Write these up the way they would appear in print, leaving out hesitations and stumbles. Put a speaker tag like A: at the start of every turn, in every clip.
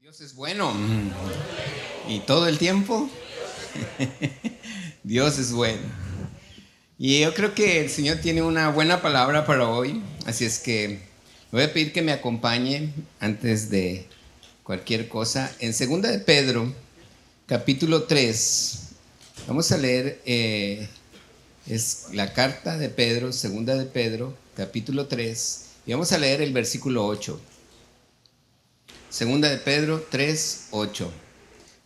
A: Dios es bueno y todo el tiempo Dios es bueno. Y yo creo que el Señor tiene una buena palabra para hoy, así es que le voy a pedir que me acompañe antes de cualquier cosa. En 2 de Pedro, capítulo 3, vamos a leer, es la carta de Pedro, 2 de Pedro, capítulo 3, y vamos a leer el versículo 8. 2 de Pedro 3:8.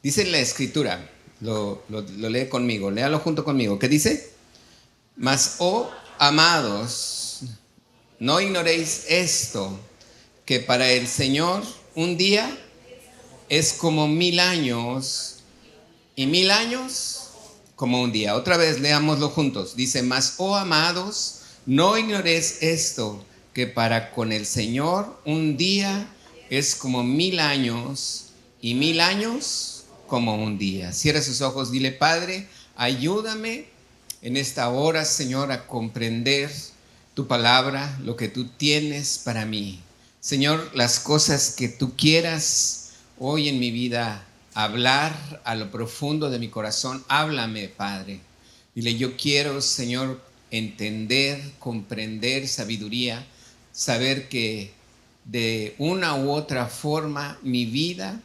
A: Dice la escritura, lo lee conmigo, léalo junto conmigo. ¿Qué dice? Mas, oh amados, no ignoréis esto, que para el Señor un día es como 1000 años, y 1000 años como un día. Otra vez leámoslo juntos. Dice, mas, oh amados, no ignoréis esto, que para con el Señor un día es como 1000 años, y 1000 años como un día. Cierra sus ojos, dile: Padre, ayúdame en esta hora, Señor, a comprender tu palabra, lo que tú tienes para mí. Señor, las cosas que tú quieras hoy en mi vida hablar a lo profundo de mi corazón, háblame, Padre. Dile: yo quiero, Señor, entender, comprender, sabiduría, saber que de una u otra forma mi vida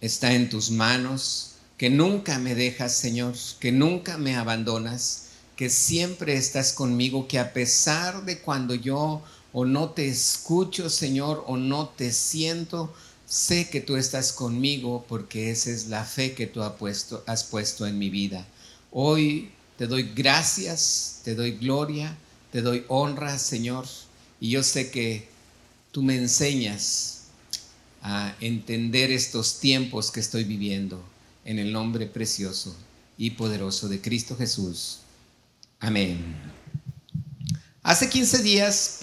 A: está en tus manos, que nunca me dejas, Señor, que nunca me abandonas, que siempre estás conmigo, que a pesar de cuando yo o no te escucho, Señor, o no te siento, sé que tú estás conmigo, porque esa es la fe que tú has puesto en mi vida. Hoy te doy gracias, te doy gloria, te doy honra, Señor, y yo sé que tú me enseñas a entender estos tiempos que estoy viviendo, en el nombre precioso y poderoso de Cristo Jesús. Amén. Hace 15 días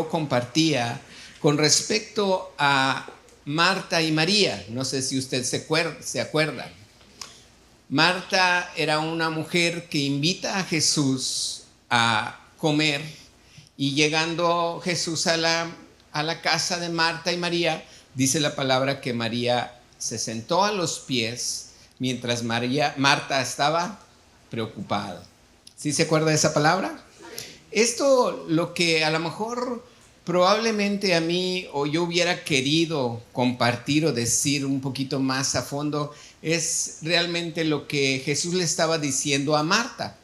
A: compartía con respecto a Marta y María. No sé si usted se acuerda. Marta era una mujer que invita a Jesús a comer, y llegando Jesús a la casa de Marta y María, dice la palabra que María se sentó a los pies mientras Marta estaba preocupada. ¿Sí se acuerda de esa palabra? Esto, lo que a lo mejor probablemente a mí o yo hubiera querido compartir o decir un poquito más a fondo, es realmente lo que Jesús le estaba diciendo a Marta.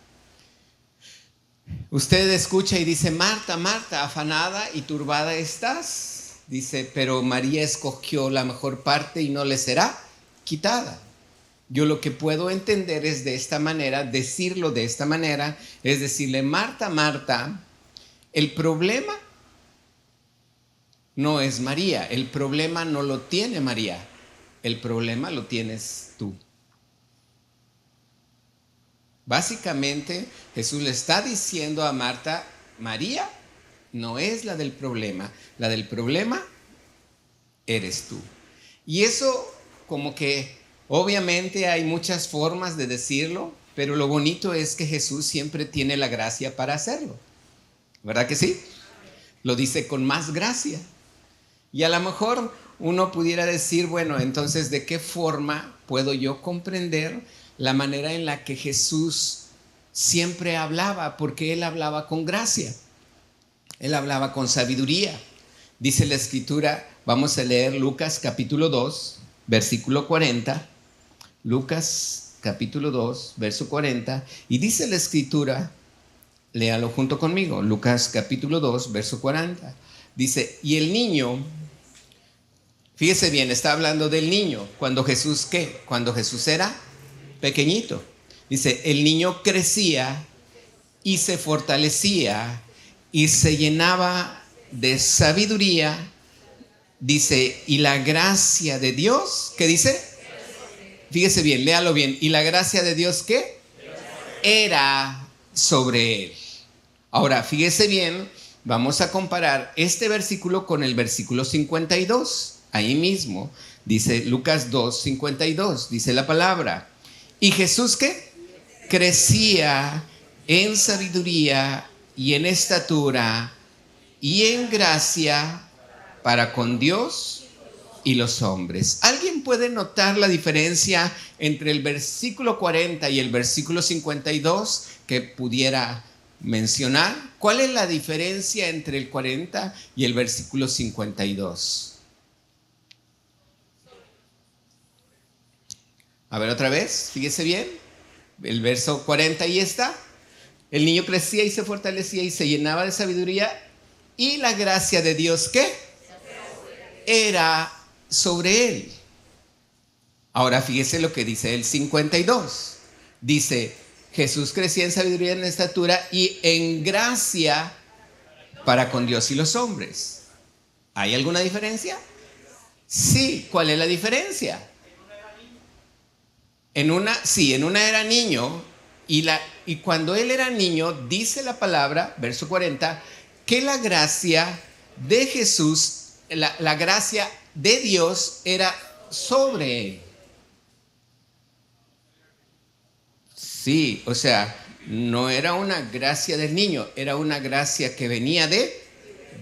A: Usted escucha y dice: Marta, Marta, afanada y turbada estás. Dice: pero María escogió la mejor parte y no le será quitada. Yo lo que puedo entender es de esta manera, decirlo de esta manera, es decirle: Marta, Marta, el problema no es María, el problema no lo tiene María, el problema lo tienes tú. Básicamente, Jesús le está diciendo a Marta: María no es la del problema eres tú. Y eso, como que obviamente hay muchas formas de decirlo, pero lo bonito es que Jesús siempre tiene la gracia para hacerlo. ¿Verdad que sí? Lo dice con más gracia. Y a lo mejor uno pudiera decir: bueno, entonces, ¿de qué forma puedo yo comprender la manera en la que Jesús siempre hablaba? Porque Él hablaba con gracia, Él hablaba con sabiduría. Dice la escritura, vamos a leer Lucas capítulo 2, versículo 40. Lucas capítulo 2, verso 40. Y dice la escritura, léalo junto conmigo, Lucas capítulo 2, verso 40. Dice: y el niño, fíjese bien, está hablando del niño. Cuando Jesús, ¿qué? Cuando Jesús era pequeñito. Dice: el niño crecía y se fortalecía y se llenaba de sabiduría. Dice: y la gracia de Dios, ¿qué dice? Fíjese bien, léalo bien. ¿Y la gracia de Dios qué? Era sobre él. Ahora, fíjese bien, vamos a comparar este versículo con el versículo 52. Ahí mismo dice Lucas 2, 52, dice la palabra: y Jesús, ¿qué? Crecía en sabiduría y en estatura y en gracia para con Dios y los hombres. ¿Alguien puede notar la diferencia entre el versículo 40 y el versículo 52 que pudiera mencionar? ¿Cuál es la diferencia entre el 40 y el versículo 52? A ver otra vez, fíjese bien. El verso 40 ahí está. El niño crecía y se fortalecía y se llenaba de sabiduría, y la gracia de Dios, ¿qué? Era sobre él. Ahora fíjese lo que dice el 52. Dice, Jesús crecía en sabiduría, en estatura y en gracia para con Dios y los hombres. ¿Hay alguna diferencia? Sí, ¿cuál es la diferencia? En una era niño, y cuando él era niño, dice la palabra, verso 40, que la gracia de Jesús, la gracia de Dios era sobre él. Sí, o sea, no era una gracia del niño, era una gracia que venía de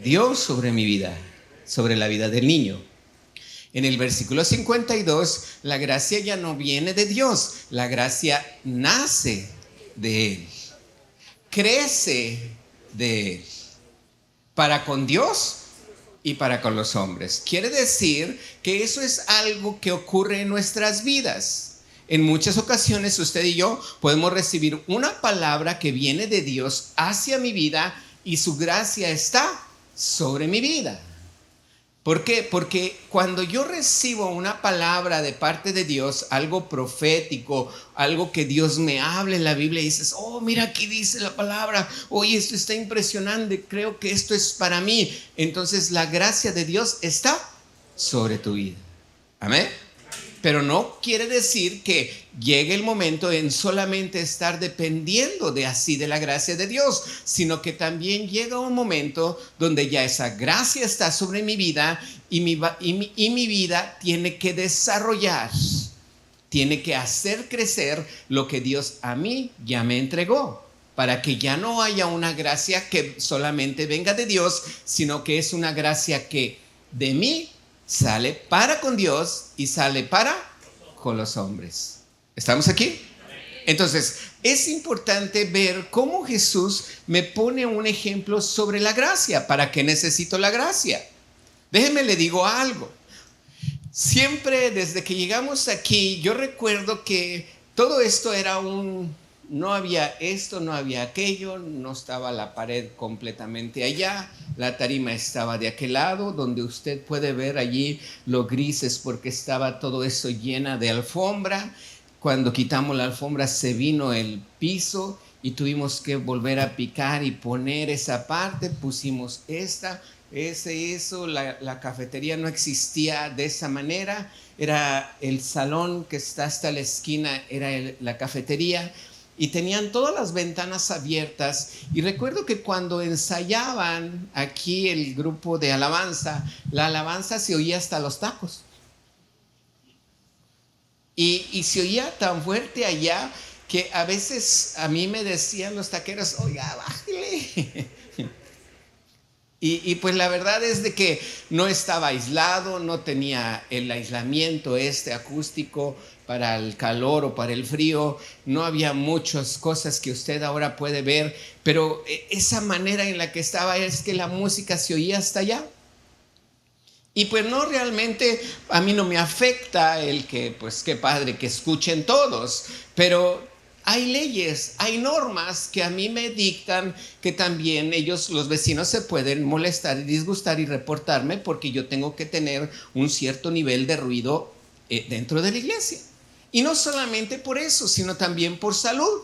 A: Dios sobre mi vida, sobre la vida del niño. En el versículo 52, la gracia ya no viene de Dios, la gracia nace de Él, crece de Él, para con Dios y para con los hombres. Quiere decir que eso es algo que ocurre en nuestras vidas. En muchas ocasiones usted y yo podemos recibir una palabra que viene de Dios hacia mi vida y su gracia está sobre mi vida. ¿Por qué? Porque cuando yo recibo una palabra de parte de Dios, algo profético, algo que Dios me hable en la Biblia, y dices, oh, mira, aquí dice la palabra, oye, esto está impresionante, creo que esto es para mí. Entonces la gracia de Dios está sobre tu vida. Amén. Pero no quiere decir que llegue el momento en solamente estar dependiendo de la gracia de Dios, sino que también llega un momento donde ya esa gracia está sobre mi vida y mi vida tiene que desarrollar, tiene que hacer crecer lo que Dios a mí ya me entregó, para que ya no haya una gracia que solamente venga de Dios, sino que es una gracia que de mí sale para con Dios y sale para con los hombres. ¿Estamos aquí? Entonces, es importante ver cómo Jesús me pone un ejemplo sobre la gracia. ¿Para qué necesito la gracia? Déjeme le digo algo. Siempre desde que llegamos aquí, yo recuerdo que todo esto era no había esto, no había aquello, no estaba la pared completamente allá, la tarima estaba de aquel lado, donde usted puede ver allí lo grises porque estaba todo eso llena de alfombra. Cuando quitamos la alfombra se vino el piso y tuvimos que volver a picar y poner esa parte, pusimos eso, la cafetería no existía de esa manera, era el salón que está hasta la esquina, era la cafetería. Y tenían todas las ventanas abiertas. Y recuerdo que cuando ensayaban aquí el grupo de alabanza, la alabanza se oía hasta los tacos. Y se oía tan fuerte allá que a veces a mí me decían los taqueros, oiga, bájale. Y pues la verdad es de que no estaba aislado, no tenía el aislamiento acústico para el calor o para el frío, no había muchas cosas que usted ahora puede ver, pero esa manera en la que estaba es que la música se oía hasta allá. Y pues no, realmente a mí no me afecta el que, pues qué padre que escuchen todos, pero hay leyes, hay normas que a mí me dictan que también los vecinos se pueden molestar y disgustar y reportarme porque yo tengo que tener un cierto nivel de ruido dentro de la iglesia. Y no solamente por eso, sino también por salud.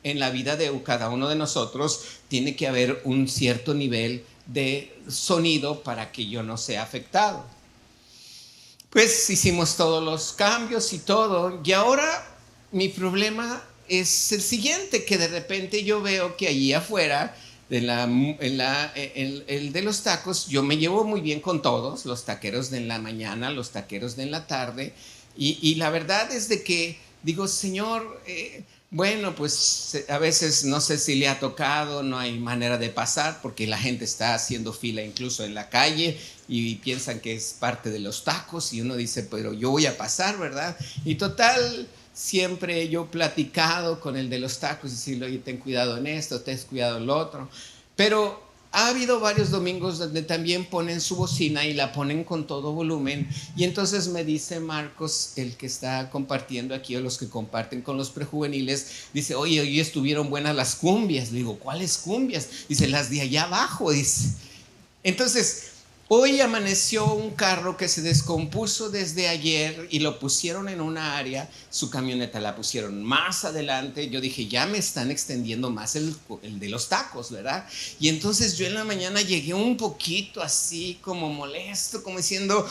A: En la vida de cada uno de nosotros tiene que haber un cierto nivel de sonido para que yo no sea afectado. Pues hicimos todos los cambios y todo, y ahora mi problema es el siguiente, que de repente yo veo que allí afuera, el de los tacos, yo me llevo muy bien con todos, los taqueros de la mañana, los taqueros de la tarde, y la verdad es de que digo, Señor, bueno, pues a veces no sé si le ha tocado, no hay manera de pasar porque la gente está haciendo fila incluso en la calle y piensan que es parte de los tacos y uno dice, pero yo voy a pasar, ¿verdad? Y total, siempre yo he platicado con el de los tacos y decirle, oye, ten cuidado en esto, ten cuidado en lo otro. Pero ha habido varios domingos donde también ponen su bocina y la ponen con todo volumen. Y entonces me dice Marcos, el que está compartiendo aquí, o los que comparten con los prejuveniles, dice, oye, hoy estuvieron buenas las cumbias. Le digo, ¿cuáles cumbias? Dice, las de allá abajo, dice. Entonces, hoy amaneció un carro que se descompuso desde ayer y lo pusieron en una área, su camioneta la pusieron más adelante. Yo dije, ya me están extendiendo más el de los tacos, ¿verdad? Y entonces yo en la mañana llegué un poquito así como molesto, como diciendo,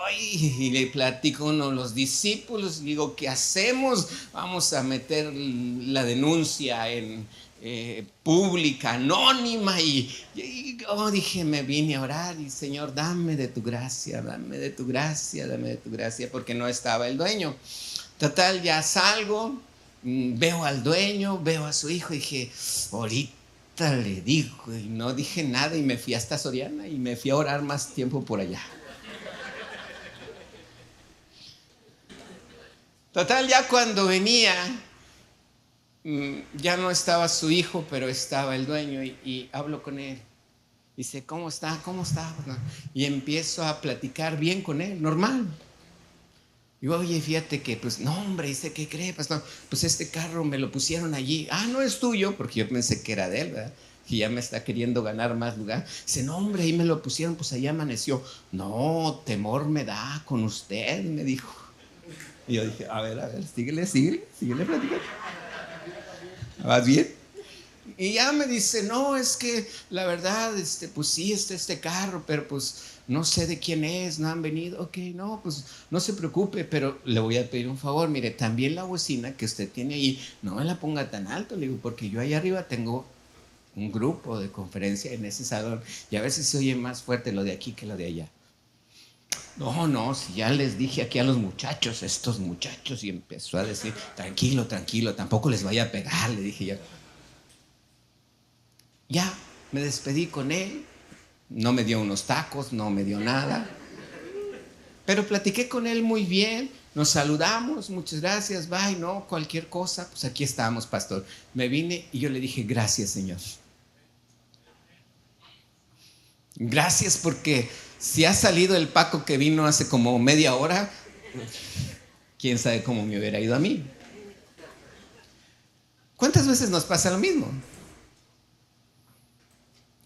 A: ¡ay! Y le platico a uno de los discípulos, digo, ¿qué hacemos? Vamos a meter la denuncia en pública, anónima, y dije, me vine a orar y Señor, dame de tu gracia, dame de tu gracia, dame de tu gracia, porque no estaba el dueño. Total, ya salgo, veo al dueño, veo a su hijo y dije, ahorita le digo, y no dije nada y me fui hasta Soriana y me fui a orar más tiempo por allá. Total, ya cuando venía, ya no estaba su hijo, pero estaba el dueño y hablo con él. Dice, ¿cómo está? ¿Cómo está? Y empiezo a platicar bien con él, normal. Digo, oye, fíjate que, pues, no, hombre, dice, ¿qué cree, pastor? Pues este carro me lo pusieron allí. Ah, no es tuyo, porque yo pensé que era de él, ¿verdad? Y ya me está queriendo ganar más lugar. Dice, no, hombre, ahí me lo pusieron, pues allá amaneció. No, temor me da con usted, me dijo. Y yo dije, a ver, síguele platicando. ¿Vas bien? Y ya me dice, no, es que la verdad, pues sí, este carro, pero pues no sé de quién es, no han venido. Ok, no, pues no se preocupe, pero le voy a pedir un favor. Mire, también la bocina que usted tiene ahí, no me la ponga tan alto, le digo, porque yo ahí arriba tengo un grupo de conferencia en ese salón y a veces se oye más fuerte lo de aquí que lo de allá. No, si ya les dije aquí a los muchachos, estos muchachos, y empezó a decir, tranquilo, tampoco les vaya a pegar, le dije yo. Ya, me despedí con él, no me dio unos tacos, no me dio nada, pero platiqué con él muy bien, nos saludamos, muchas gracias, bye, no, cualquier cosa, pues aquí estamos, pastor. Me vine y yo le dije, gracias, Señor. Gracias porque si ha salido el Paco que vino hace como media hora, quién sabe cómo me hubiera ido a mí. ¿Cuántas veces nos pasa lo mismo?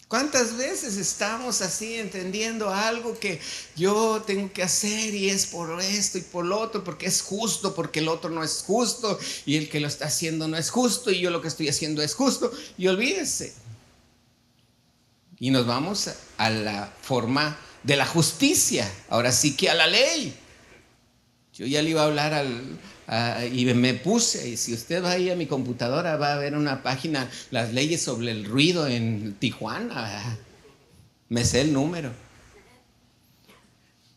A: ¿Cuántas veces estamos así entendiendo algo que yo tengo que hacer y es por esto y por lo otro, porque es justo, porque el otro no es justo y el que lo está haciendo no es justo y yo lo que estoy haciendo es justo? Y olvídese. Y nos vamos a la forma de la justicia, ahora sí que a la ley. Yo ya le iba a hablar y me puse, y si usted va ahí a mi computadora va a ver una página, las leyes sobre el ruido en Tijuana, me sé el número.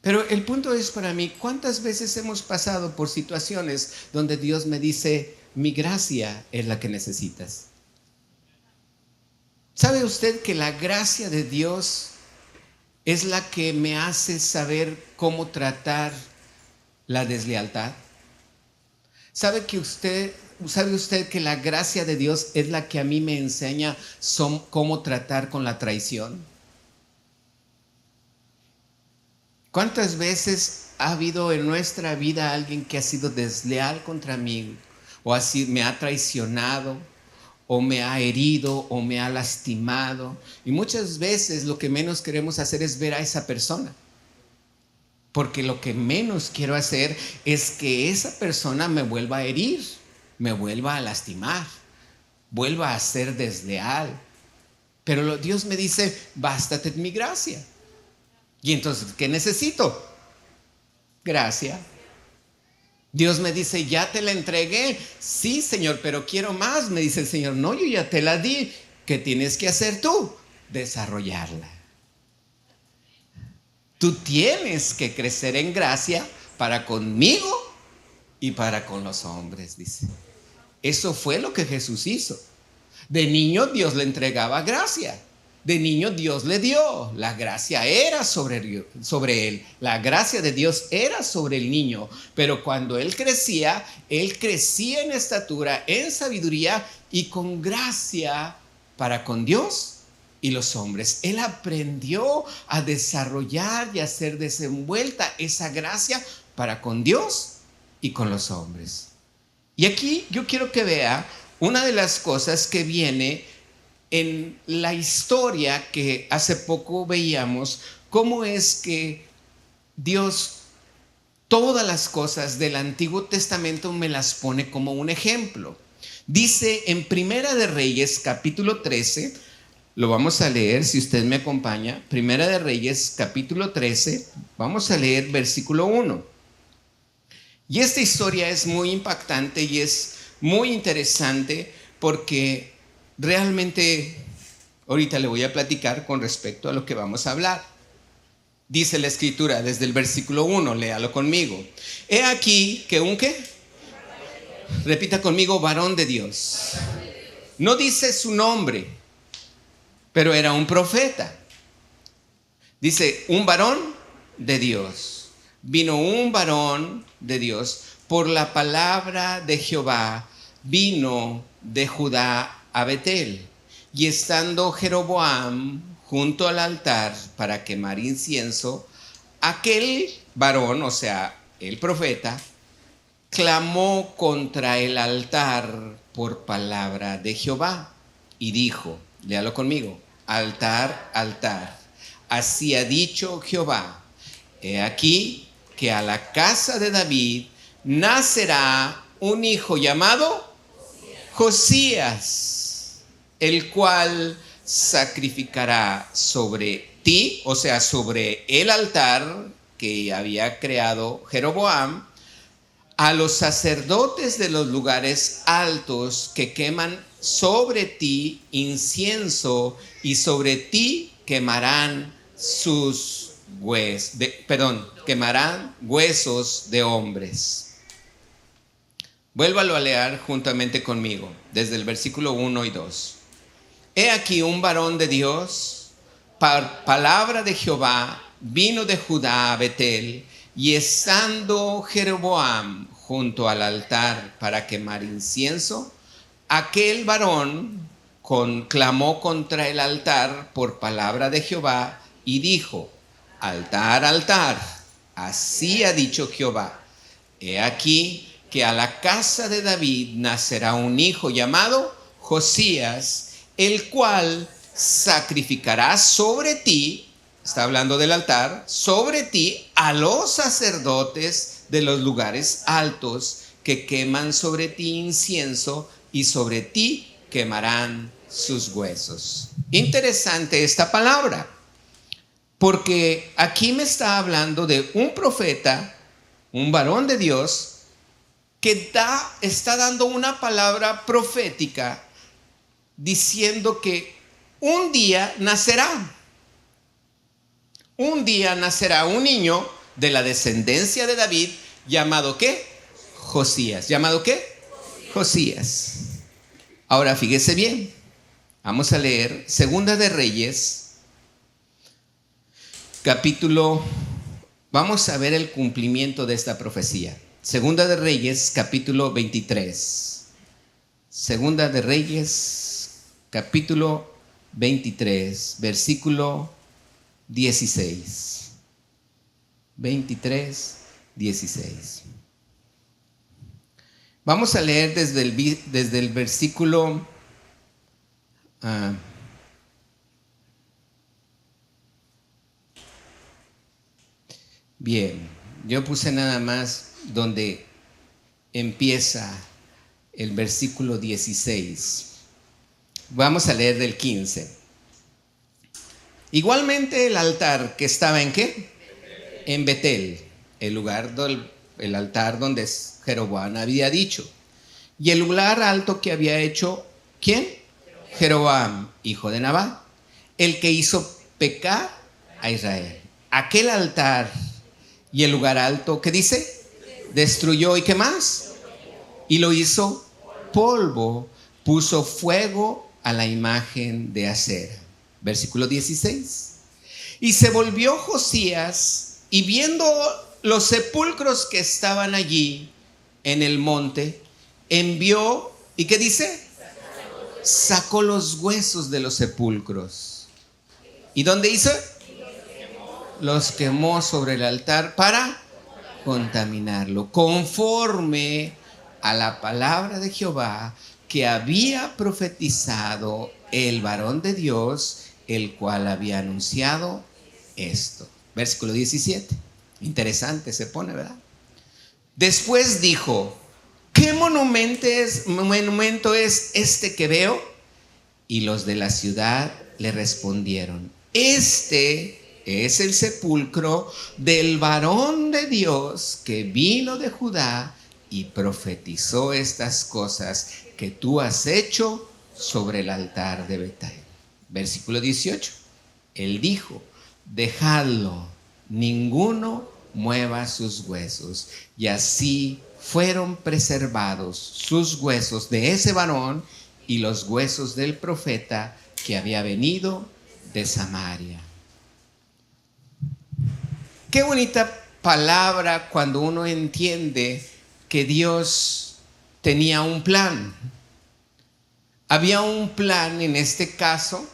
A: Pero el punto es para mí, ¿cuántas veces hemos pasado por situaciones donde Dios me dice, mi gracia es la que necesitas? ¿Sabe usted que la gracia de Dios es la que me hace saber cómo tratar la deslealtad? ¿Sabe usted que la gracia de Dios es la que a mí me enseña cómo tratar con la traición? ¿Cuántas veces ha habido en nuestra vida alguien que ha sido desleal contra mí o así me ha traicionado o me ha herido o me ha lastimado? Y muchas veces lo que menos queremos hacer es ver a esa persona, porque lo que menos quiero hacer es que esa persona me vuelva a herir, me vuelva a lastimar, vuelva a ser desleal. Pero Dios me dice, bástate mi gracia. Y entonces, ¿qué necesito? Gracia. Dios me dice, ya te la entregué. Sí, Señor, pero quiero más. Me dice el Señor, no, yo ya te la di. ¿Qué tienes que hacer tú? Desarrollarla. Tú tienes que crecer en gracia para conmigo y para con los hombres, dice. Eso fue lo que Jesús hizo. De niño Dios le entregaba gracia. de niño Dios le dio. La gracia era sobre él. La gracia de Dios era sobre el niño. Pero cuando él crecía en estatura, en sabiduría y con gracia para con Dios y los hombres. Él aprendió a desarrollar y a hacer desenvuelta esa gracia para con Dios y con los hombres. Y aquí yo quiero que vea una de las cosas que viene en la historia que hace poco veíamos, cómo es que Dios todas las cosas del Antiguo Testamento me las pone como un ejemplo. Dice en Primera de Reyes, capítulo 13, lo vamos a leer si usted me acompaña. Primera de Reyes, capítulo 13, vamos a leer versículo 1. Y esta historia es muy impactante y es muy interesante porque realmente ahorita le voy a platicar con respecto a lo que vamos a hablar. Dice la escritura desde el versículo 1, léalo conmigo. He aquí que un ¿qué? Repita conmigo, varón de Dios. No dice su nombre, pero era un profeta. Dice, un varón de Dios. Vino un varón de Dios por la palabra de Jehová. Vino de Judá a Betel. Y estando Jeroboam junto al altar para quemar incienso, aquel varón, o sea, el profeta, clamó contra el altar por palabra de Jehová y dijo, léalo conmigo, altar, altar, así ha dicho Jehová, he aquí que a la casa de David nacerá un hijo llamado Josías, el cual sacrificará sobre ti, o sea, sobre el altar que había creado Jeroboam, a los sacerdotes de los lugares altos que queman sobre ti incienso y sobre ti quemarán quemarán huesos de hombres. Vuélvalo a leer juntamente conmigo, desde el versículo 1 y 2. He aquí un varón de Dios, palabra de Jehová, vino de Judá a Betel, y estando Jeroboam junto al altar para quemar incienso, aquel varón clamó contra el altar por palabra de Jehová y dijo, altar, altar, así ha dicho Jehová, he aquí que a la casa de David nacerá un hijo llamado Josías, el cual sacrificará sobre ti, está hablando del altar, sobre ti a los sacerdotes de los lugares altos que queman sobre ti incienso y sobre ti quemarán sus huesos. Interesante esta palabra, porque aquí me está hablando de un profeta, un varón de Dios, que está dando una palabra profética diciendo que un día nacerá un niño de la descendencia de David llamado ¿qué? Josías. ¿Llamado qué? Josías. Ahora fíjese bien, vamos a leer Segunda de Reyes, vamos a ver el cumplimiento de esta profecía. Segunda de Reyes, capítulo 23. Segunda de Reyes, capítulo 23, versículo 16. 23, 16. Vamos a leer desde el versículo bien, yo puse nada más donde empieza el versículo 16. Vamos a leer del 15. Igualmente el altar que estaba ¿en qué? En Betel, el altar donde Jeroboam había dicho. Y el lugar alto que había hecho, ¿quién? Jeroboam, hijo de Nabat, el que hizo pecar a Israel. Aquel altar y el lugar alto, ¿qué dice? Destruyó, ¿y qué más? Y lo hizo polvo, puso fuego a la imagen de acera. Versículo 16. Y se volvió Josías y viendo los sepulcros que estaban allí en el monte, envió, ¿y qué dice? Sacó los huesos de los sepulcros. ¿Y dónde hizo? Los quemó sobre el altar para contaminarlo, conforme a la palabra de Jehová que había profetizado el varón de Dios, el cual había anunciado esto. Versículo 17. Interesante se pone, ¿verdad? Después dijo: ¿qué monumento es este que veo? Y los de la ciudad le respondieron: este es el sepulcro del varón de Dios que vino de Judá y profetizó estas cosas que tú has hecho sobre el altar de Betel. Versículo 18. Él dijo: dejadlo, ninguno mueva sus huesos. Y así fueron preservados sus huesos de ese varón y los huesos del profeta que había venido de Samaria. Qué bonita palabra cuando uno entiende que Dios tenía un plan. Había un plan en este caso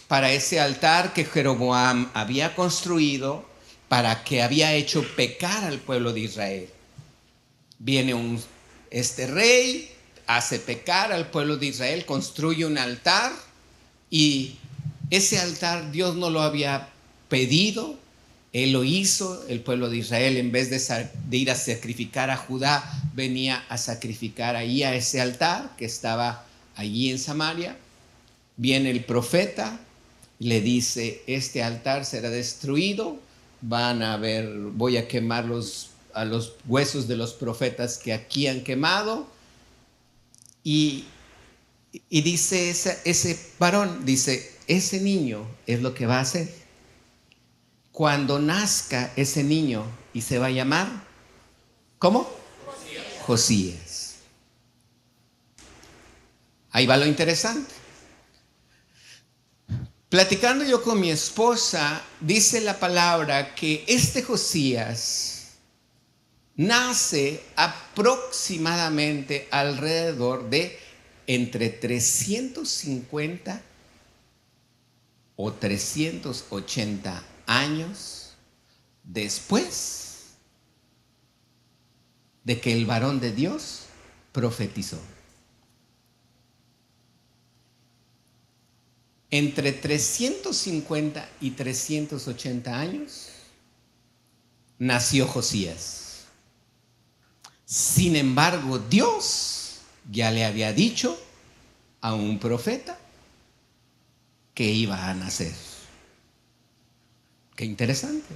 A: para ese altar que Jeroboam había construido, para que había hecho pecar al pueblo de Israel. Viene este rey, hace pecar al pueblo de Israel, construye un altar, y ese altar Dios no lo había pedido, Él lo hizo. El pueblo de Israel, en vez de ir a sacrificar a Judá, venía a sacrificar ahí a ese altar que estaba allí en Samaria. Viene el profeta, le dice: este altar será destruido, voy a quemar a los huesos de los profetas que aquí han quemado. Y dice ese varón, dice: ese niño es lo que va a hacer. Cuando nazca ese niño, y se va a llamar, ¿cómo? Josías. Ahí va lo interesante. Platicando yo con mi esposa, dice la palabra que este Josías nace aproximadamente alrededor de entre 350 o 380 años después de que el varón de Dios profetizó. Entre 350 y 380 años nació Josías. Sin embargo, Dios ya le había dicho a un profeta que iba a nacer. Qué interesante.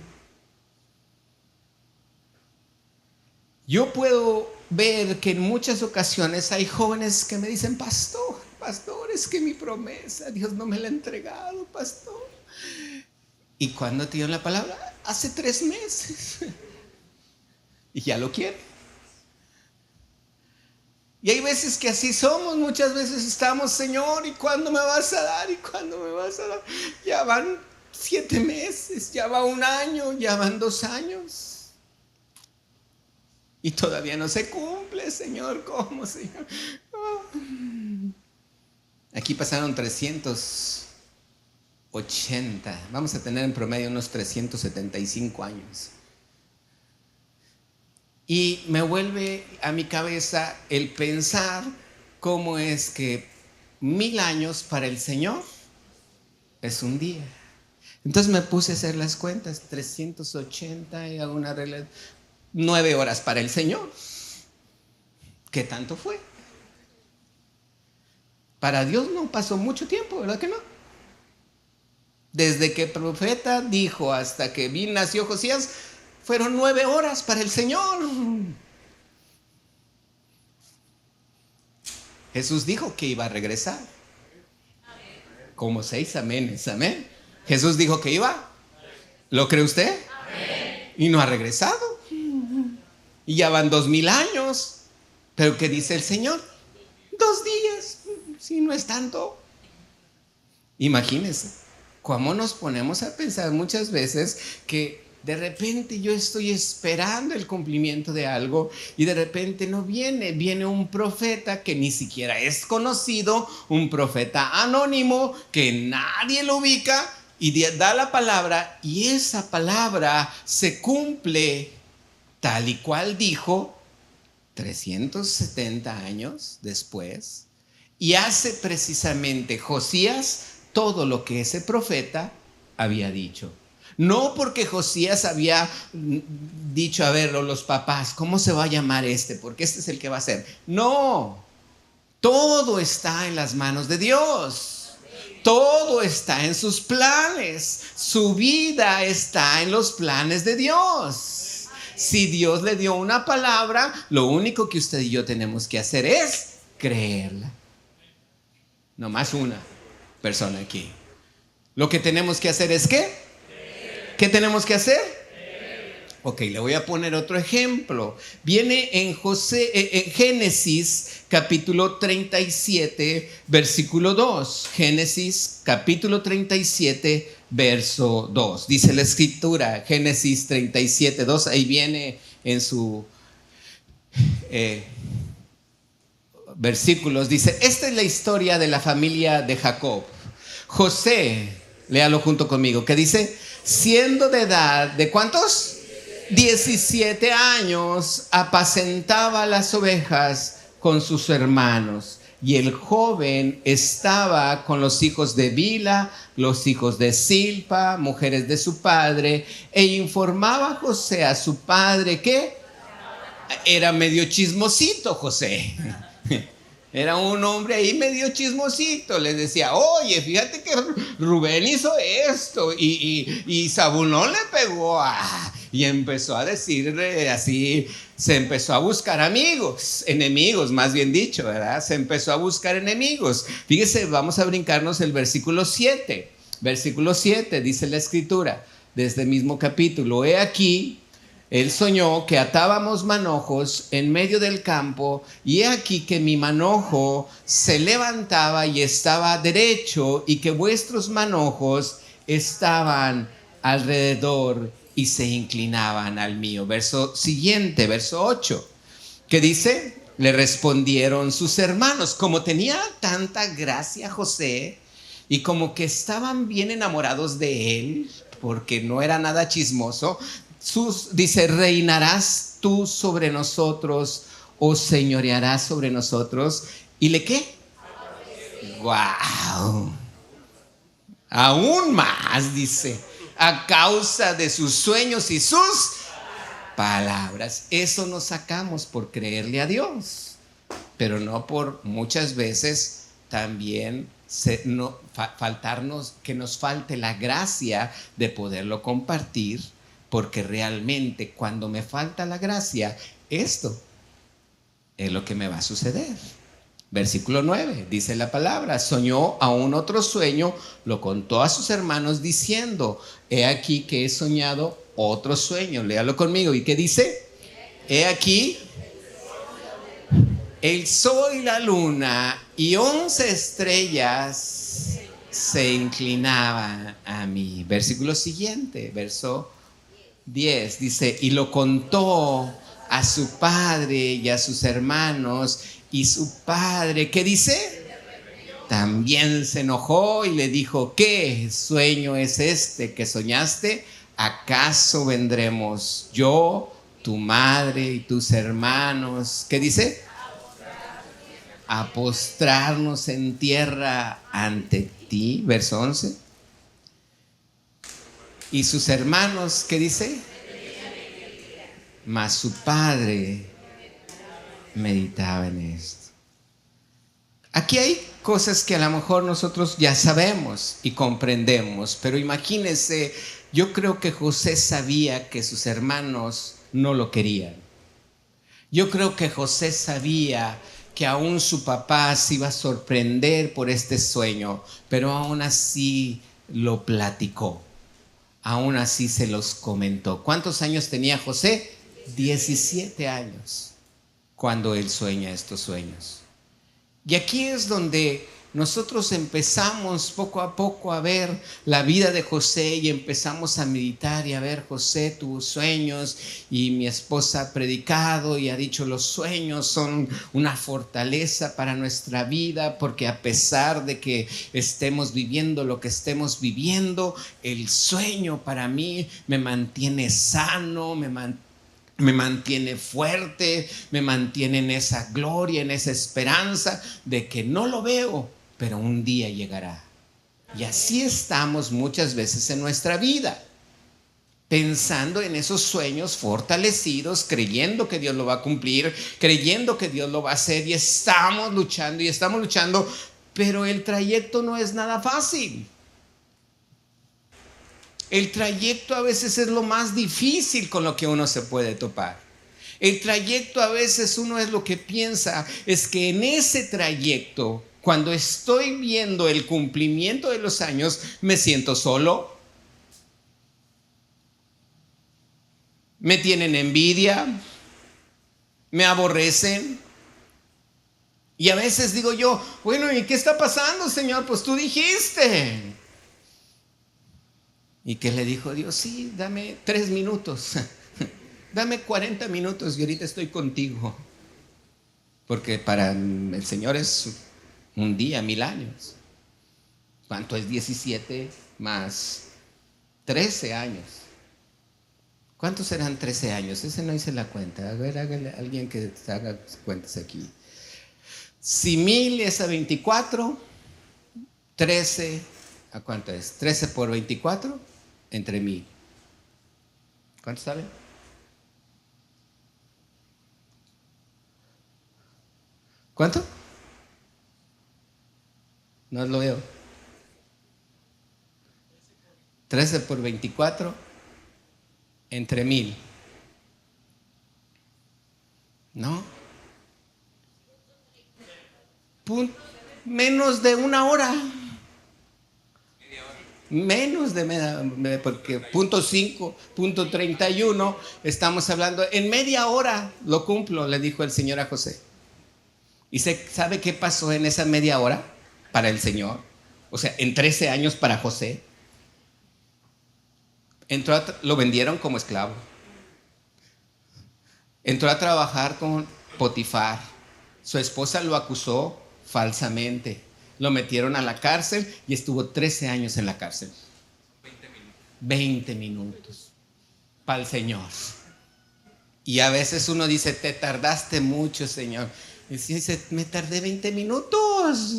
A: Yo puedo ver que en muchas ocasiones hay jóvenes que me dicen: pastor, es que mi promesa Dios no me la ha entregado, pastor. ¿Y cuándo te dio la palabra? Hace 3 meses. Y ya lo quiere. Y hay veces que así somos. Muchas veces estamos: Señor, ¿y cuándo me vas a dar? ¿Y cuándo me vas a dar? Ya van 7 meses, ya va 1 año, ya van 2 años. Y todavía no se cumple, Señor. ¿Cómo, Señor? Oh. Aquí pasaron 380. Vamos a tener en promedio unos 375 años. Y me vuelve a mi cabeza el pensar cómo es que 1000 años para el Señor es un día. Entonces me puse a hacer las cuentas: 380 y hago una regla. 9 horas para el Señor. ¿Qué tanto fue? Para Dios no pasó mucho tiempo, ¿verdad que no? Desde que el profeta dijo hasta que nació Josías, fueron 9 horas para el Señor. Jesús dijo que iba a regresar. Como 6 amenes, amén. Jesús dijo que iba. ¿Lo cree usted? Amén. Y no ha regresado. Y ya van 2000 años. ¿Pero qué dice el Señor? 2 días. Si no es tanto. Imagínense ¿Cómo nos ponemos a pensar muchas veces que de repente yo estoy esperando el cumplimiento de algo y de repente no viene? Viene un profeta que ni siquiera es conocido, un profeta anónimo que nadie lo ubica y da la palabra, y esa palabra se cumple tal y cual dijo 370 años después, y hace precisamente Josías todo lo que ese profeta había dicho. No porque Josías había dicho, a ver, los papás, ¿cómo se va a llamar este? Porque este es el que va a ser. No, todo está en las manos de Dios. Todo está en sus planes. Su vida está en los planes de Dios. Si Dios le dio una palabra, lo único que usted y yo tenemos que hacer es creerla. No más una persona aquí. Lo que tenemos que hacer es ¿qué? ¿Qué tenemos que hacer? Ok, le voy a poner otro ejemplo. Viene en Génesis capítulo 37, versículo 2. Génesis capítulo 37, verso 2. Dice la escritura, Génesis 37, 2. Ahí viene en su versículos. Dice, esta es la historia de la familia de Jacob. José, léalo junto conmigo, que dice, siendo de edad, ¿de cuántos? 17 años, apacentaba las ovejas con sus hermanos, y el joven estaba con los hijos de Bila, los hijos de Silpa, mujeres de su padre, e informaba José a su padre que era medio chismosito José. Era un hombre ahí medio chismosito. Les decía, oye, fíjate que Rubén hizo esto y Zabulón le pegó y empezó a decirle así. Se empezó a buscar amigos, enemigos más bien dicho, ¿verdad? Se empezó a buscar enemigos. Fíjese, vamos a brincarnos el versículo 7. Versículo 7 dice la escritura, de este mismo capítulo. He aquí, él soñó que atábamos manojos en medio del campo, y he aquí que mi manojo se levantaba y estaba derecho, y que vuestros manojos estaban alrededor y se inclinaban al mío. Verso siguiente, verso 8, que dice, le respondieron sus hermanos. Como tenía tanta gracia José, y como que estaban bien enamorados de él, porque no era nada chismoso, dice, ¿reinarás tú sobre nosotros o señorearás sobre nosotros? ¿Y le qué? ¡Wow! Aún más, dice, a causa de sus sueños y sus palabras. Eso nos sacamos por creerle a Dios, pero no por muchas veces también faltarnos, que nos falte la gracia de poderlo compartir. Porque realmente cuando me falta la gracia, esto es lo que me va a suceder. Versículo 9, dice la palabra, soñó aún otro sueño, lo contó a sus hermanos diciendo, he aquí que he soñado otro sueño. Léalo conmigo. ¿Y qué dice? He aquí el sol y la luna y 11 estrellas se inclinaban a mí. Versículo siguiente, verso 10, dice, y lo contó a su padre y a sus hermanos, y su padre, ¿qué dice? También se enojó y le dijo, ¿qué sueño es este que soñaste? ¿Acaso vendremos yo, tu madre y tus hermanos? ¿Qué dice? A postrarnos en tierra ante ti. Verso 11. Y sus hermanos, ¿qué dice? Mas su padre meditaba en esto. Aquí hay cosas que a lo mejor nosotros ya sabemos y comprendemos, pero imagínense, yo creo que José sabía que sus hermanos no lo querían. Yo creo que José sabía que aún su papá se iba a sorprender por este sueño, pero aún así lo platicó. Aún así se los comentó. ¿Cuántos años tenía José? 17 años cuando él sueña estos sueños. Y aquí es donde nosotros empezamos poco a poco a ver la vida de José y empezamos a meditar y a ver, José tuvo sueños y mi esposa ha predicado y ha dicho los sueños son una fortaleza para nuestra vida, porque a pesar de que estemos viviendo lo que estemos viviendo, el sueño para mí me mantiene sano, me mantiene fuerte, me mantiene en esa gloria, en esa esperanza de que no lo veo, pero un día llegará. Y así estamos muchas veces en nuestra vida, pensando en esos sueños fortalecidos, creyendo que Dios lo va a cumplir, creyendo que Dios lo va a hacer, y estamos luchando, pero el trayecto no es nada fácil. El trayecto a veces es lo más difícil con lo que uno se puede topar. El trayecto a veces uno es lo que piensa, es que en ese trayecto, cuando estoy viendo el cumplimiento de los años, me siento solo, me tienen envidia, me aborrecen. Y a veces digo yo, bueno, ¿y qué está pasando, Señor? Pues tú dijiste. ¿Y qué le dijo Dios? Sí, dame 3 minutos, dame 40 minutos y ahorita estoy contigo. Porque para el Señor es un día, 1000 años. ¿Cuánto es 17 más 13 años? ¿Cuántos serán 13 años? Ese no hice la cuenta. A ver, hágale a alguien que haga cuentas aquí. Si 1000 es a 24, 13, ¿a cuánto es? 13 por 24, entre 1000. ¿Cuánto sale? ¿Cuánto? No lo veo. 13 por 24, entre 1000. ¿No? Menos de una hora. Menos de media, porque punto 5, punto 31, estamos hablando, en media hora lo cumplo, le dijo el Señor a José. ¿Y sabe qué pasó en esa media hora para el Señor? O sea, en 13 años para José. Lo vendieron como esclavo. Entró a trabajar con Potifar. Su esposa lo acusó falsamente. Lo metieron a la cárcel y estuvo 13 años en la cárcel. 20 minutos para el Señor. Y a veces uno dice, te tardaste mucho, Señor. Y dice, me tardé 20 minutos.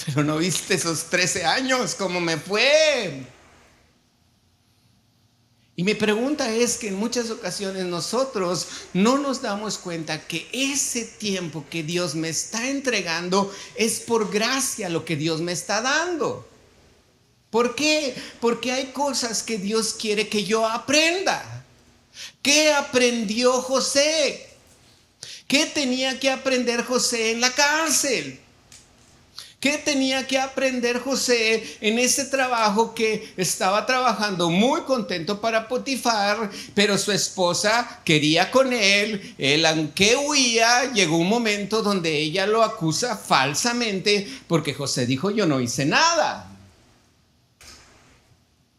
A: Pero no viste esos 13 años, cómo me fue. Y mi pregunta es que en muchas ocasiones nosotros no nos damos cuenta que ese tiempo que Dios me está entregando es por gracia lo que Dios me está dando. ¿Por qué? Porque hay cosas que Dios quiere que yo aprenda. ¿Qué aprendió José? ¿Qué tenía que aprender José en la cárcel? ¿Qué tenía que aprender José en ese trabajo que estaba trabajando muy contento para Potifar, pero su esposa quería con él? Él, aunque huía, llegó un momento donde ella lo acusa falsamente porque José dijo, yo no hice nada.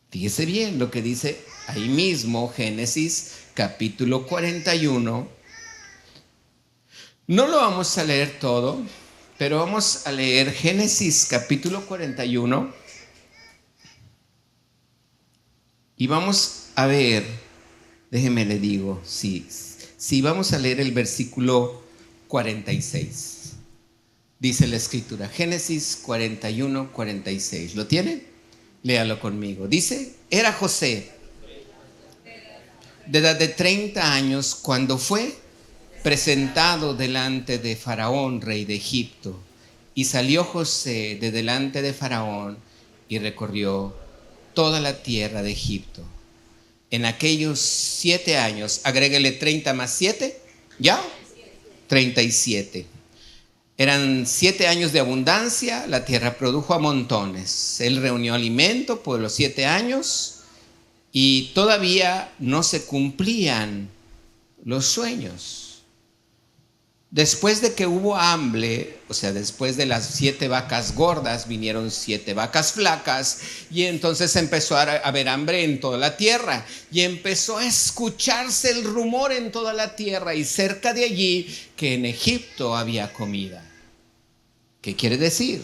A: Fíjese bien lo que dice ahí mismo Génesis capítulo 41. No lo vamos a leer todo, pero vamos a leer Génesis capítulo 41 y vamos a ver, déjeme le digo, sí, vamos a leer el versículo 46. Dice la escritura, Génesis 41, 46. ¿Lo tiene? Léalo conmigo. Dice, era José de edad de 30 años cuando fue presentado delante de Faraón, rey de Egipto. Y salió José de delante de Faraón y recorrió toda la tierra de Egipto. En aquellos 7 años, agréguele 30 más 7, ¿ya? 37. Eran 7 años de abundancia, la tierra produjo a montones. Él reunió alimento por los 7 años y todavía no se cumplían los sueños. Después de que hubo hambre, o sea, después de las 7 vacas gordas, vinieron 7 vacas flacas, y entonces empezó a haber hambre en toda la tierra, y empezó a escucharse el rumor en toda la tierra, y cerca de allí, que en Egipto había comida. ¿Qué quiere decir?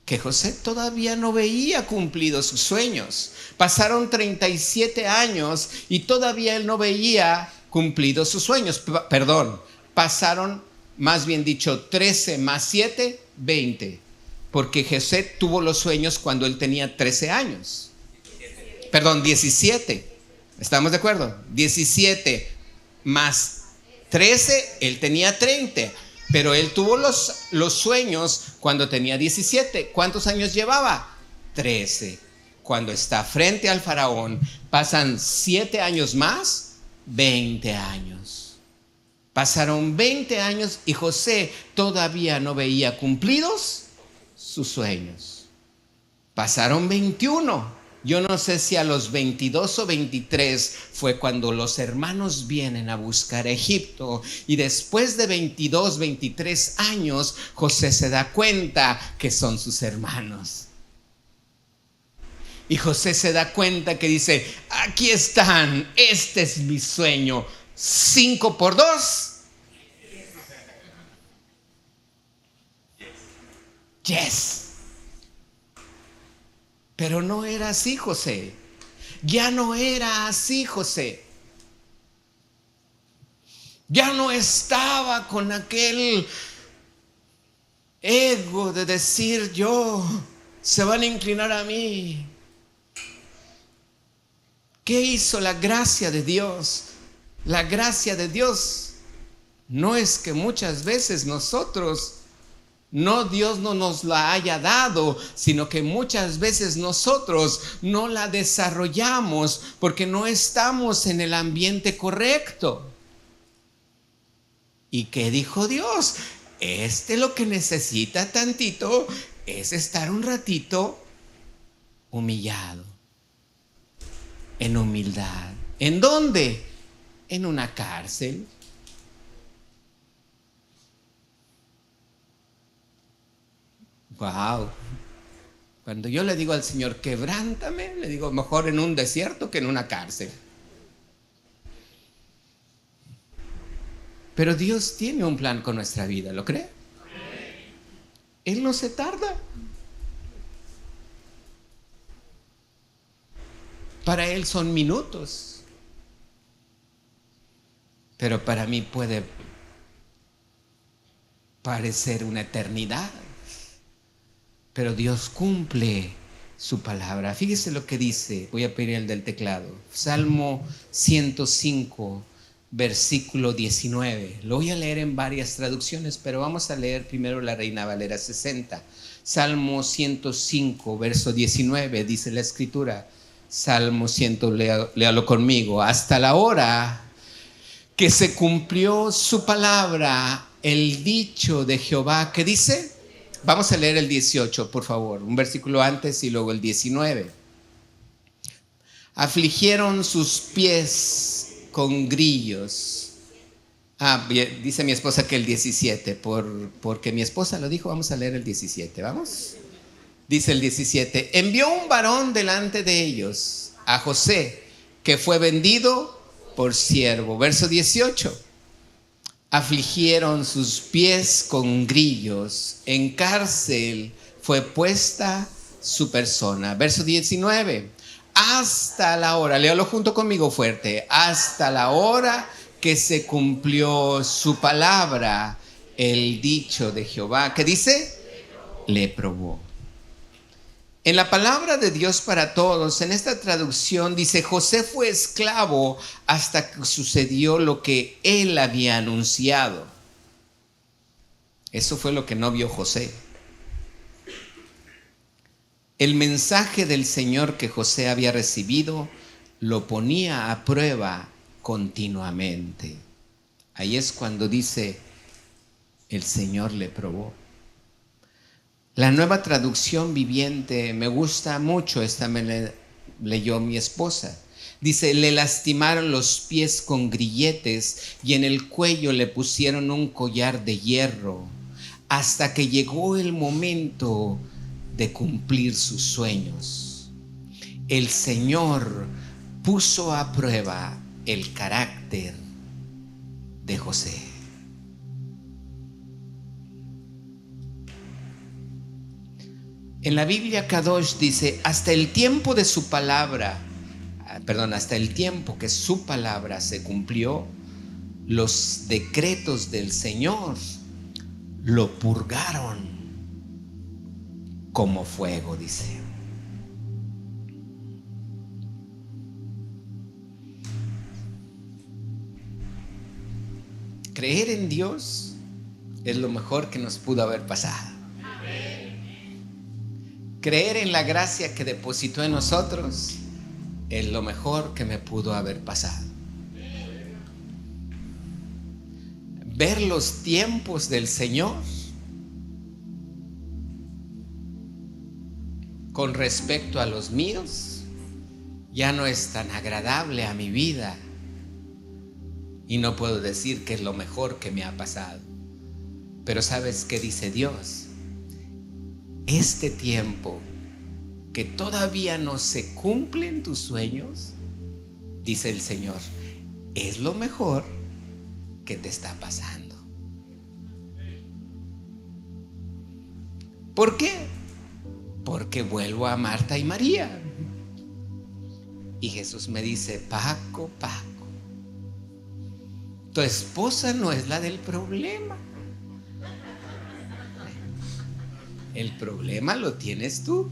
A: Que José todavía no veía cumplidos sus sueños. Pasaron 37 años y todavía él no veía cumplidos sus sueños. Pasaron, más bien dicho, 13 más 7, 20. Porque José tuvo los sueños cuando él tenía 13 años. 17. ¿Estamos de acuerdo? 17 más 13, él tenía 30. Pero él tuvo los sueños cuando tenía 17. ¿Cuántos años llevaba? 13. Cuando está frente al faraón, pasan 7 años más, 20 años. Pasaron 20 años y José todavía no veía cumplidos sus sueños. Pasaron 21. Yo no sé si a los 22 o 23 fue cuando los hermanos vienen a buscar a Egipto, y después de 22, 23 años, José se da cuenta que son sus hermanos. Y José se da cuenta que dice: aquí están, este es mi sueño, 5 por 2. Yes. Pero no era así, José. Ya no era así, José. Ya no estaba con aquel ego de decir: se van a inclinar a mí. ¿Qué hizo la gracia de Dios? La gracia de Dios no es que muchas veces nosotros, Dios no nos la haya dado, sino que muchas veces nosotros no la desarrollamos porque no estamos en el ambiente correcto. ¿Y qué dijo Dios? Lo que necesita tantito es estar un ratito humillado, en humildad. ¿En dónde? En una cárcel. Wow. Cuando yo le digo al Señor: quebrántame, le digo: mejor en un desierto que en una cárcel. Pero Dios tiene un plan con nuestra vida, ¿lo cree? Él no se tarda. Para Él son minutos, pero para mí puede parecer una eternidad. Pero Dios cumple su palabra. Fíjese lo que dice. Voy a pedir el del teclado. Salmo 105, versículo 19. Lo voy a leer en varias traducciones, pero vamos a leer primero la Reina Valera 60. Salmo 105, verso 19, dice la Escritura. Salmo 100, léalo conmigo. Hasta la hora que se cumplió su palabra, el dicho de Jehová, ¿qué dice? Vamos a leer el 18, por favor, un versículo antes y luego el 19. Afligieron sus pies con grillos. Dice mi esposa que el 17, porque mi esposa lo dijo. Vamos a leer el 17, ¿vamos? Dice el 17: envió un varón delante de ellos, a José, que fue vendido por siervo. Verso 18. Afligieron sus pies con grillos, en cárcel fue puesta su persona. Verso 19. Hasta la hora, léalo junto conmigo fuerte, hasta la hora que se cumplió su palabra, el dicho de Jehová. ¿Qué dice? Le probó. En la palabra de Dios para todos, en esta traducción dice: José fue esclavo hasta que sucedió lo que él había anunciado. Eso fue lo que no vio José. El mensaje del Señor que José había recibido lo ponía a prueba continuamente. Ahí es cuando dice: el Señor le probó. La Nueva Traducción Viviente me gusta mucho, esta me leyó mi esposa. Dice, le lastimaron los pies con grilletes y en el cuello le pusieron un collar de hierro, hasta que llegó el momento de cumplir sus sueños. El Señor puso a prueba el carácter de José. En la Biblia Kadosh dice, hasta el tiempo de su palabra, hasta el tiempo que su palabra se cumplió, los decretos del Señor lo purgaron como fuego, dice. Creer en Dios es lo mejor que nos pudo haber pasado. Creer en la gracia que depositó en nosotros es lo mejor que me pudo haber pasado. Ver los tiempos del Señor con respecto a los míos ya no es tan agradable a mi vida, y no puedo decir que es lo mejor que me ha pasado. Pero ¿sabes qué dice Dios? Este tiempo que todavía no se cumplen tus sueños, dice el Señor, es lo mejor que te está pasando. ¿Por qué? Porque vuelvo a Marta y María. Y Jesús me dice, Paco, tu esposa no es la del problema. El problema lo tienes tú.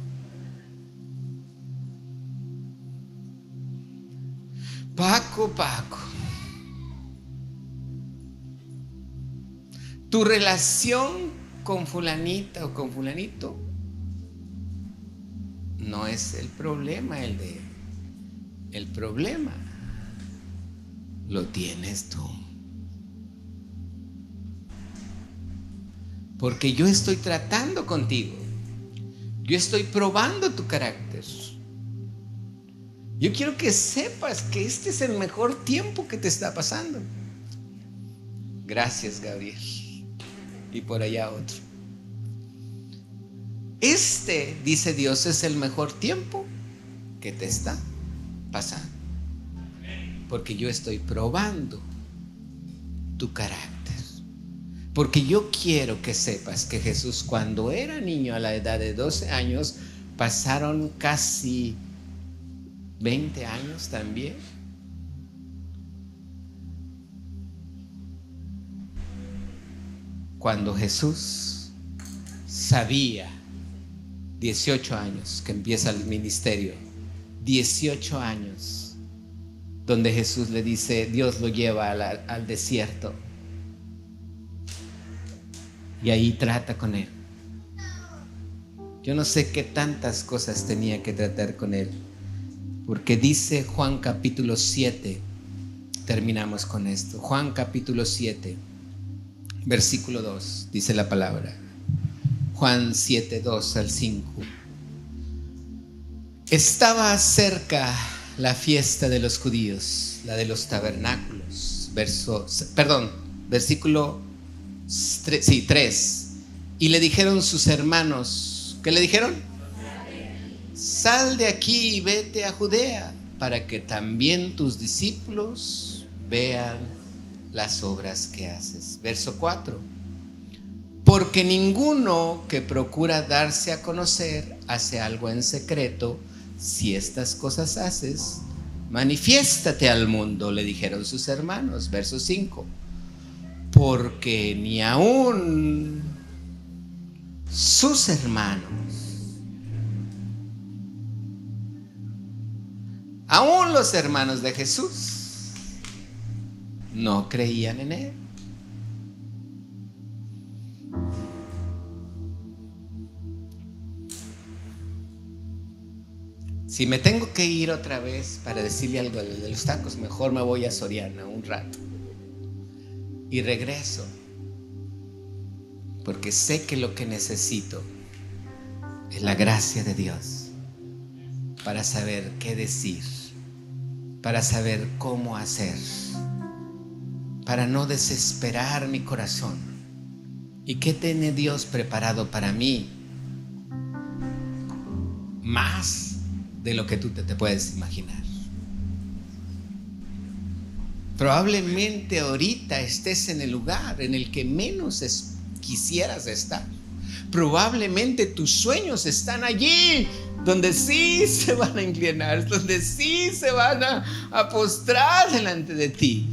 A: Paco, tu relación con fulanita o con fulanito no es el problema, el problema lo tienes tú. Porque yo estoy tratando contigo. Yo estoy probando tu carácter. Yo quiero que sepas que este es el mejor tiempo que te está pasando. Gracias, Gabriel. Y por allá otro. Este, dice Dios, es el mejor tiempo que te está pasando. Porque yo estoy probando tu carácter. Porque yo quiero que sepas que Jesús, cuando era niño a la edad de 12 años, pasaron casi 20 años también. Cuando Jesús sabía, 18 años que empieza el ministerio, 18 años, donde Jesús le dice, Dios lo lleva al desierto. Y ahí trata con él. Yo no sé qué tantas cosas tenía que tratar con él. Porque dice Juan capítulo 7, terminamos con esto. Juan capítulo 7, versículo 2, dice la palabra. Juan 7, 2 al 5. Estaba cerca la fiesta de los judíos, la de los tabernáculos. Versículo 3. Y le dijeron sus hermanos, ¿qué le dijeron? Sal de aquí y vete a Judea, para que también tus discípulos vean las obras que haces. Verso 4. Porque ninguno que procura darse a conocer hace algo en secreto. Si estas cosas haces, manifiéstate al mundo, le dijeron sus hermanos. Verso 5. Porque ni aún sus hermanos, aún los hermanos de Jesús, no creían en él. Si me tengo que ir otra vez para decirle algo de los tacos, mejor me voy a Soriana un rato y regreso, porque sé que lo que necesito es la gracia de Dios para saber qué decir para saber cómo hacer, para no desesperar mi corazón. ¿Y qué tiene Dios preparado para mí? Más de lo que tú te puedes imaginar. Probablemente ahorita estés en el lugar en el que menos quisieras estar. Probablemente tus sueños están allí, donde sí se van a inclinar, donde sí se van a postrar delante de ti.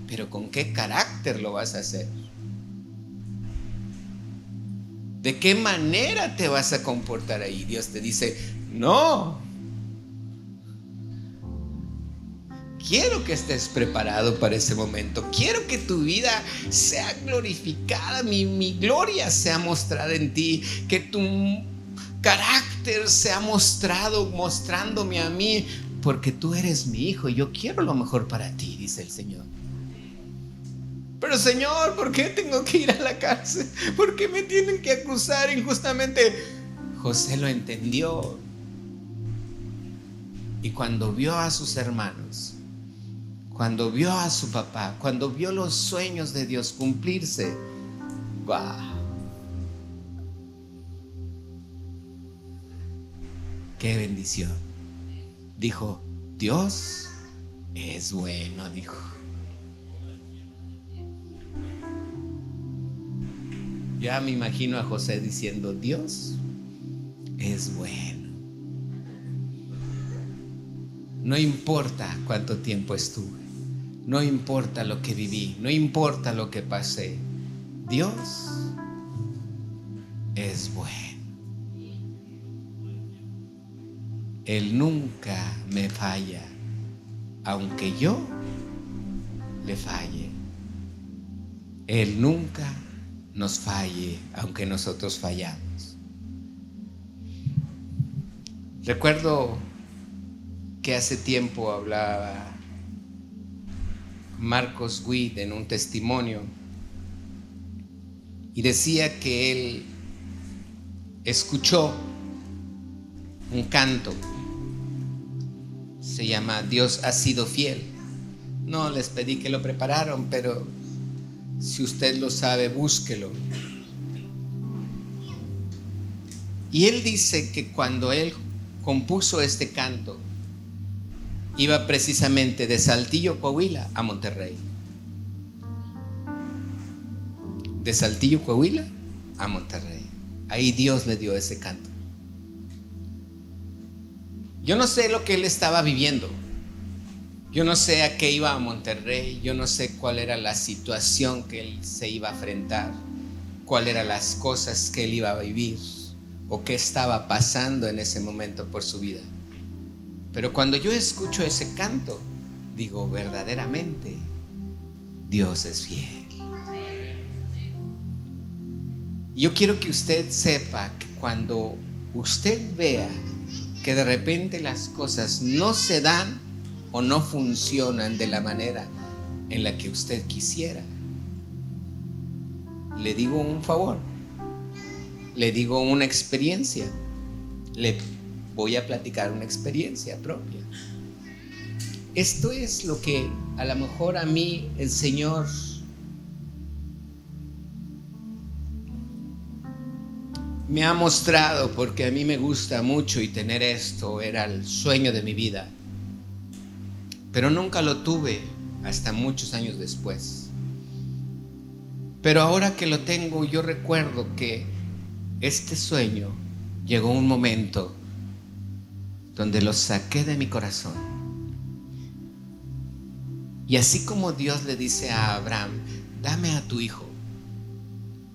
A: Pero ¿con qué carácter lo vas a hacer? ¿De qué manera te vas a comportar ahí? Dios te dice, no. Quiero que estés preparado para ese momento. Quiero que tu vida sea glorificada, mi gloria sea mostrada en ti, que tu carácter sea mostrándome a mí, porque tú eres mi hijo y yo quiero lo mejor para ti, dice el Señor. Pero Señor, ¿por qué tengo que ir a la cárcel? ¿Por qué me tienen que acusar injustamente? José lo entendió. Y cuando vio a sus hermanos, cuando vio a su papá, cuando vio los sueños de Dios cumplirse, ¡guau! ¡Qué bendición! Dijo, Dios es bueno, dijo. Ya me imagino a José diciendo, Dios es bueno. No importa cuánto tiempo estuve, no importa lo que viví, no importa lo que pasé, Dios es bueno. Él nunca me falla, aunque yo le falle. Él nunca nos falle, aunque nosotros fallamos. Recuerdo que hace tiempo hablaba Marcos Witt en un testimonio y decía que él escuchó un canto, se llama Dios ha sido fiel. No les pedí que lo prepararan, pero si usted lo sabe, búsquelo. Y él dice que cuando él compuso este canto, iba precisamente de Saltillo, Coahuila, a Monterrey. De Saltillo, Coahuila, a Monterrey. Ahí Dios le dio ese canto. Yo no sé lo que él estaba viviendo. Yo no sé a qué iba a Monterrey. Yo no sé cuál era la situación que él se iba a enfrentar, cuáles eran las cosas que él iba a vivir o qué estaba pasando en ese momento por su vida. Pero cuando yo escucho ese canto, digo, verdaderamente, Dios es fiel. Yo quiero que usted sepa que cuando usted vea que de repente las cosas no se dan o no funcionan de la manera en la que usted quisiera, le digo un favor, le digo una experiencia, le voy a platicar una experiencia propia. Esto es lo que a lo mejor a mí el Señor me ha mostrado, porque a mí me gusta mucho y tener esto era el sueño de mi vida, pero nunca lo tuve hasta muchos años después. Pero ahora que lo tengo, yo recuerdo que este sueño llegó un momento donde lo saqué de mi corazón. Y así como Dios le dice a Abraham, dame a tu hijo,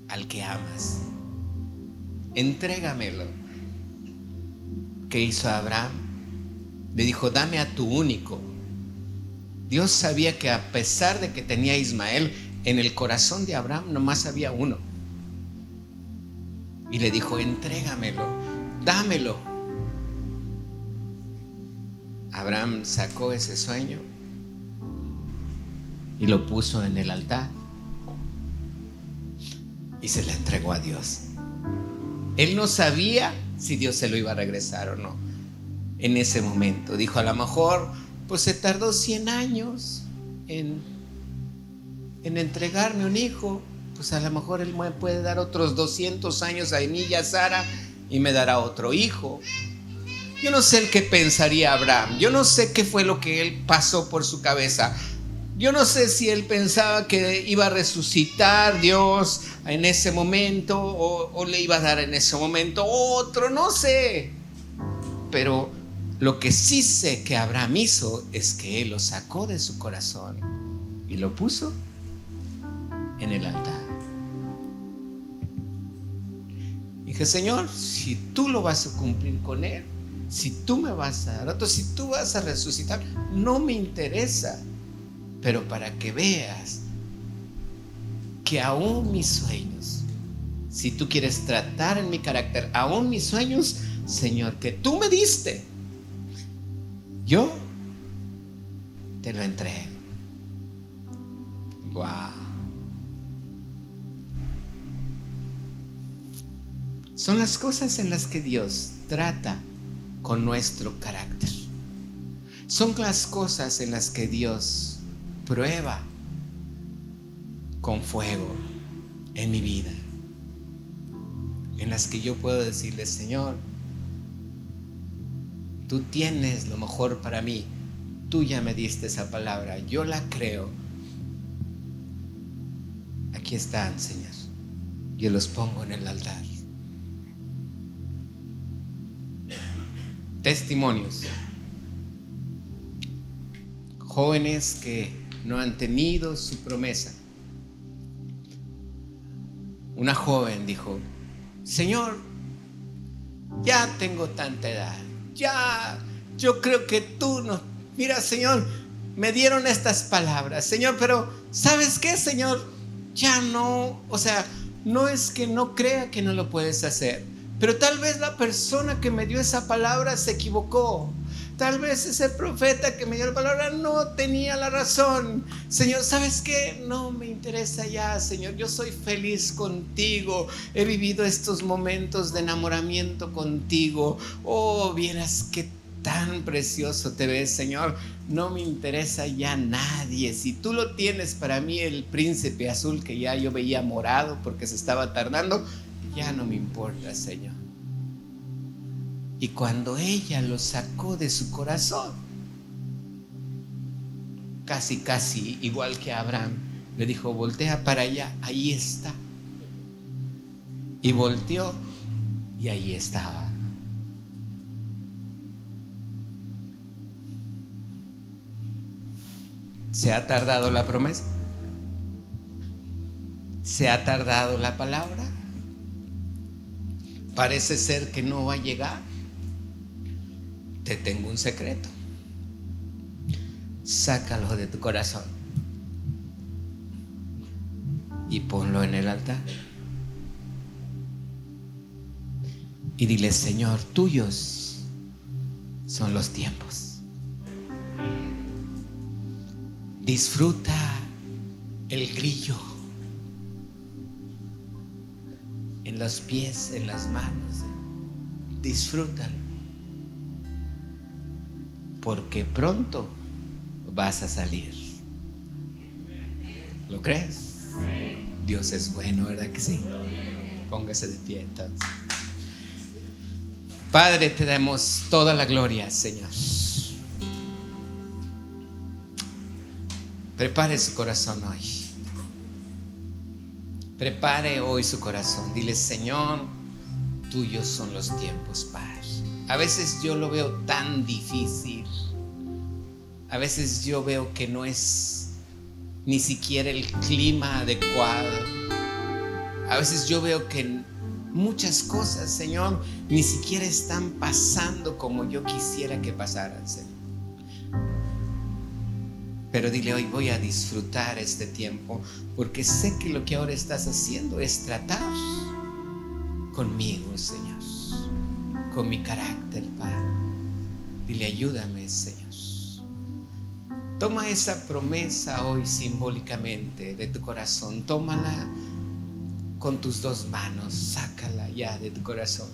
A: al que amas, entrégamelo. ¿Qué hizo Abraham? Le dijo, dame a tu único. Dios sabía que a pesar de que tenía a Ismael, en el corazón de Abraham nomás había uno. Y le dijo, entrégamelo, dámelo. Abraham sacó ese sueño y lo puso en el altar y se le entregó a Dios. Él no sabía si Dios se lo iba a regresar o no. En ese momento dijo, a lo mejor pues se tardó 100 años en entregarme un hijo. Pues a lo mejor Él me puede dar otros 200 años a mí y a Sara y me dará otro hijo. Yo no sé el que pensaría Abraham. Yo no sé qué fue lo que él pasó por su cabeza. Yo no sé si él pensaba que iba a resucitar Dios en ese momento o le iba a dar en ese momento otro, no sé. Pero lo que sí sé que Abraham hizo es que él lo sacó de su corazón y lo puso en el altar. Dije, Señor, si tú lo vas a cumplir con él, si tú me vas a dar otro, si tú vas a resucitar, no me interesa. Pero para que veas que aún mis sueños, si tú quieres tratar en mi carácter, aún mis sueños, Señor, que tú me diste, yo te lo entrego. Wow. Son las cosas en las que Dios trata con nuestro carácter. Son las cosas en las que Dios prueba con fuego en mi vida, en las que yo puedo decirle, Señor, tú tienes lo mejor para mí, tú ya me diste esa palabra, yo la creo. Aquí están, Señor, yo los pongo en el altar. Testimonios. Jóvenes que no han tenido su promesa. Una joven dijo, Señor, ya tengo tanta edad, ya yo creo que tú no, mira, Señor, me dieron estas palabras, Señor, pero ¿sabes qué, Señor? Ya no, o sea, no es que no crea que no lo puedes hacer, pero tal vez la persona que me dio esa palabra se equivocó. Tal vez ese profeta que me dio la palabra no tenía la razón. Señor, ¿sabes qué? No me interesa ya, Señor. Yo soy feliz contigo. He vivido estos momentos de enamoramiento contigo. Oh, vieras qué tan precioso te ves, Señor. No me interesa ya nadie. Si tú lo tienes para mí, el príncipe azul que ya yo veía morado porque se estaba tardando, ya no me importa, Señor. Y cuando ella lo sacó de su corazón, casi igual que Abraham, le dijo, voltea para allá, ahí está. Y volteó y ahí estaba. ¿Se ha tardado la promesa? ¿Se ha tardado la palabra? Parece ser que no va a llegar. Te tengo un secreto. Sácalo de tu corazón y ponlo en el altar. Y dile, Señor, tuyos son los tiempos. Disfruta el grillo en los pies, en las manos. Disfrútalo. Porque pronto vas a salir. ¿Lo crees? Dios es bueno, ¿verdad que sí? Póngase de pie entonces. Padre, te damos toda la gloria, Señor. Prepare su corazón hoy. Prepare hoy su corazón. Dile, Señor, tuyos son los tiempos, Padre. A veces yo lo veo tan difícil. A veces yo veo que no es ni siquiera el clima adecuado. A veces yo veo que muchas cosas, Señor, ni siquiera están pasando como yo quisiera que pasaran, Señor. Pero dile, hoy voy a disfrutar este tiempo, porque sé que lo que ahora estás haciendo es tratar conmigo, Señor, con mi carácter, Padre. Dile, ayúdame, Señor. Toma esa promesa hoy simbólicamente de tu corazón. Tómala con tus dos manos. Sácala ya de tu corazón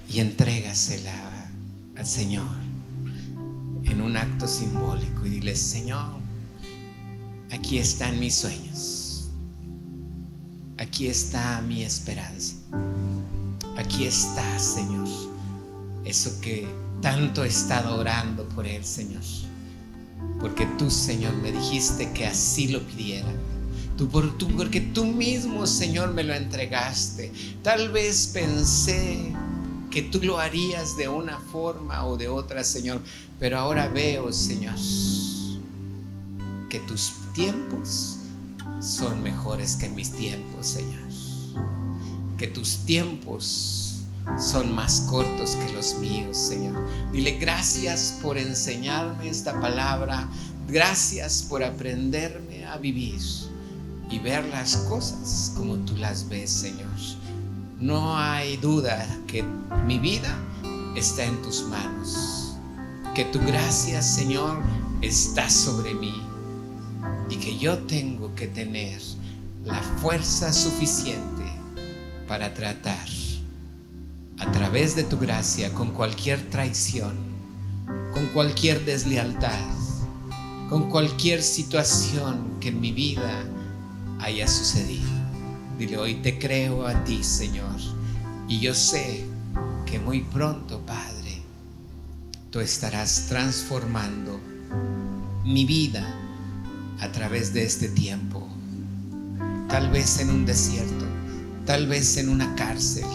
A: y entrégasela al Señor. en un acto simbólico y dile: Señor, aquí están mis sueños, aquí está mi esperanza, aquí está, Señor, eso que tanto he estado orando por él, Señor, porque tú, Señor, me dijiste que así lo pidiera. Porque tú mismo, Señor, me lo entregaste. Tal vez pensé que tú lo harías de una forma o de otra, Señor, pero ahora veo, Señor, que tus tiempos son mejores que mis tiempos, Señor, que tus tiempos son más cortos que los míos, Señor. Dile: gracias por enseñarme esta palabra, gracias por aprenderme a vivir y ver las cosas como tú las ves, Señor. No hay duda que mi vida está en tus manos, que tu gracia, Señor, está sobre mí y que yo tengo que tener la fuerza suficiente para tratar a través de tu gracia con cualquier traición, con cualquier deslealtad, con cualquier situación que en mi vida haya sucedido. Dile: hoy te creo a ti, Señor, y yo sé que muy pronto, Padre, tú estarás transformando mi vida a través de este tiempo, tal vez en un desierto, tal vez en una cárcel,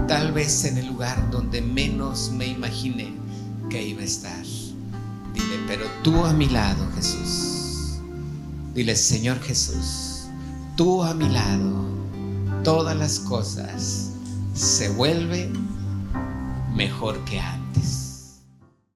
A: tal vez en el lugar donde menos me imaginé que iba a estar. Dile: pero tú a mi lado, Jesús. Dile: Señor Jesús, tú a mi lado, todas las cosas se vuelven mejor que antes.